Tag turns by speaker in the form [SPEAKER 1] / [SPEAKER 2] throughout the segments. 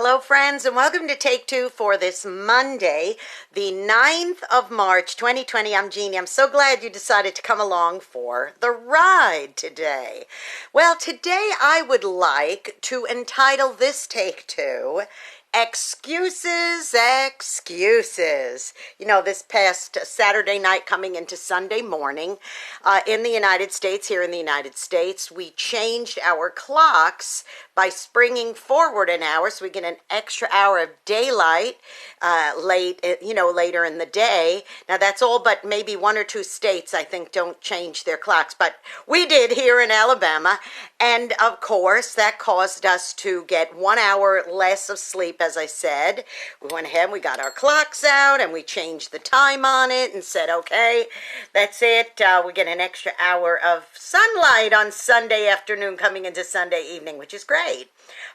[SPEAKER 1] Hello, friends, and welcome to Take Two for this Monday, the 9th of March, 2020. I'm Jeannie. I'm so glad you decided to come along for the ride today. Well, today I would like to entitle this Take Two, Excuses, Excuses. You know, this past Saturday night coming into Sunday morning in the United States, here in the United States, we changed our clocks by springing forward an hour so we get an extra hour of daylight later in the day. Now, that's all but maybe one or two states, I think, don't change their clocks, but we did here in Alabama, and of course, that caused us to get 1 hour less of sleep. As I said, we went ahead, we got our clocks out, and we changed the time on it and said, okay, that's it. We get an extra hour of sunlight on Sunday afternoon coming into Sunday evening, which is great.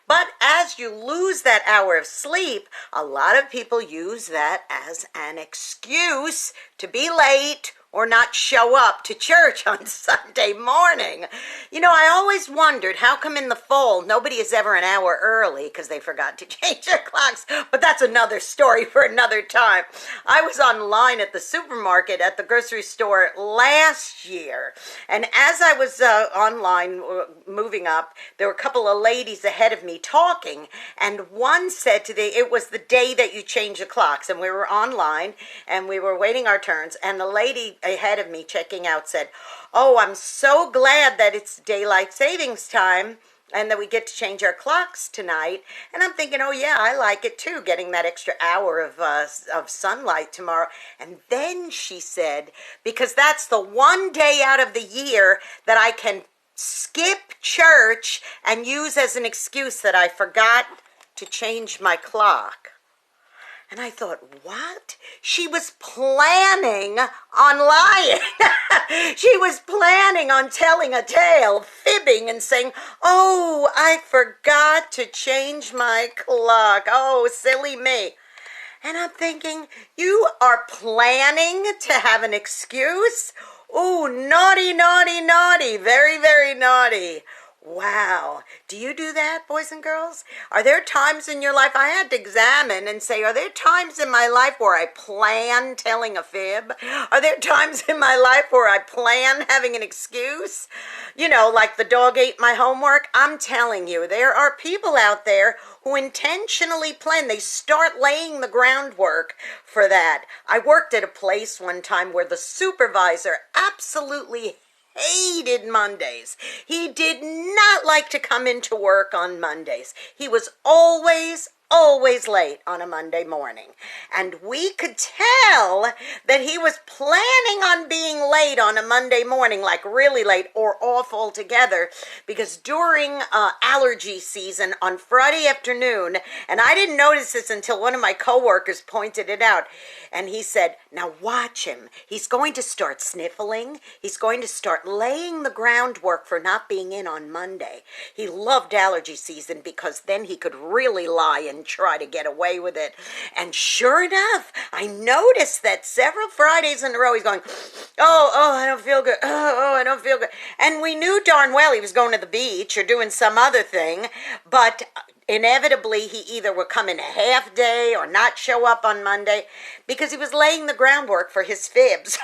[SPEAKER 1] But as you lose that hour of sleep, a lot of people use that as an excuse to be late or not show up to church on Sunday morning. You know, I always wondered how come in the fall nobody is ever an hour early because they forgot to change their clocks, but that's another story for another time. I was online at the supermarket at the grocery store last year, and as I was online moving up, there were a couple of ladies ahead of me talking, and one said it was the day that you change the clocks, and we were online, and we were waiting our turns, and the lady ahead of me checking out said, "Oh, I'm so glad that it's daylight savings time and that we get to change our clocks tonight." And I'm thinking, oh yeah, I like it too, getting that extra hour of sunlight tomorrow. And then she said, because that's the one day out of the year that I can skip church and use as an excuse that I forgot to change my clock. And I thought, what? She was planning on lying. She was planning on telling a tale, fibbing and saying, oh, I forgot to change my clock. Oh, silly me. And I'm thinking, you are planning to have an excuse? Oh, naughty, naughty, naughty. Very, very naughty. Wow. Do you do that, boys and girls? Are there times in your life, I had to examine and say, are there times in my life where I plan telling a fib? Are there times in my life where I plan having an excuse? You know, like the dog ate my homework. I'm telling you, there are people out there who intentionally plan. They start laying the groundwork for that. I worked at a place one time where the supervisor absolutely hated Mondays. He did not like to come into work on Mondays. He was always late on a Monday morning. And we could tell that he was planning on being late on a Monday morning, like really late or off altogether, because during allergy season on Friday afternoon, and I didn't notice this until one of my coworkers pointed it out, and he said, now watch him. He's going to start sniffling. He's going to start laying the groundwork for not being in on Monday. He loved allergy season because then he could really lie and try to get away with it. And sure enough, I noticed that several Fridays in a row he's going, oh, I don't feel good. Oh, I don't feel good. And we knew darn well he was going to the beach or doing some other thing, but inevitably he either would come in a half day or not show up on Monday because he was laying the groundwork for his fibs.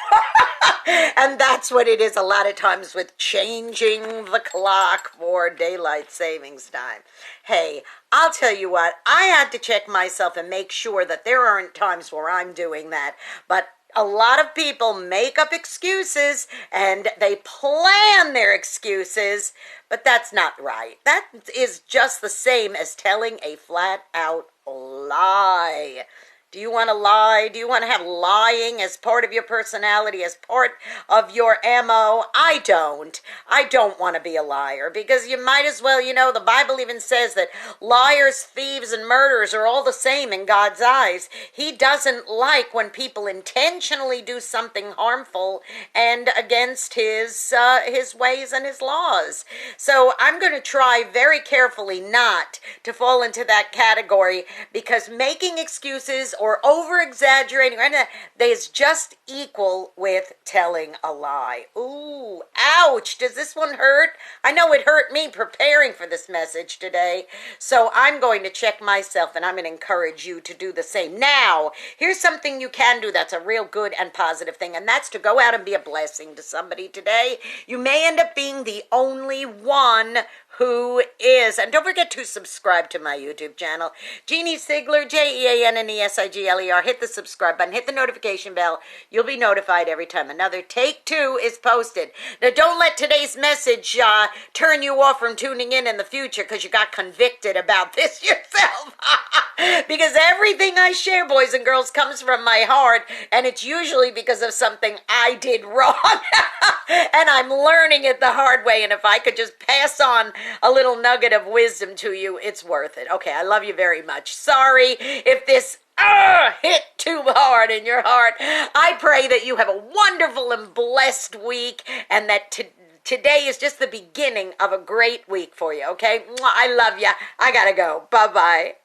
[SPEAKER 1] And that's what it is a lot of times with changing the clock for daylight savings time. Hey, I'll tell you what, I had to check myself and make sure that there aren't times where I'm doing that, but a lot of people make up excuses and they plan their excuses, but that's not right. That is just the same as telling a flat out lie. Do you want to lie? Do you want to have lying as part of your personality, as part of your MO? I don't. I don't want to be a liar because you might as well, you know, the Bible even says that liars, thieves, and murderers are all the same in God's eyes. He doesn't like when people intentionally do something harmful and against his ways and his laws. So I'm going to try very carefully not to fall into that category because making excuses or over-exaggerating or anything, is just equal with telling a lie. Ooh, ouch. Does this one hurt? I know it hurt me preparing for this message today. So I'm going to check myself, and I'm going to encourage you to do the same. Now, here's something you can do that's a real good and positive thing, and that's to go out and be a blessing to somebody today. You may end up being the only one who is. And don't forget to subscribe to my YouTube channel, Jeanne Sigler, JeanneSigler. Hit the subscribe button, hit the notification bell. You'll be notified every time another Take Two is posted. Now, don't let today's message turn you off from tuning in the future because you got convicted about this yourself. Because everything I share, boys and girls, comes from my heart, and it's usually because of something I did wrong. And I'm learning it the hard way, and if I could just pass on a little nugget of wisdom to you, it's worth it. Okay, I love you very much. Sorry if this hit too hard in your heart. I pray that you have a wonderful and blessed week, and that today is just the beginning of a great week for you, okay? I love you. I gotta go. Bye-bye.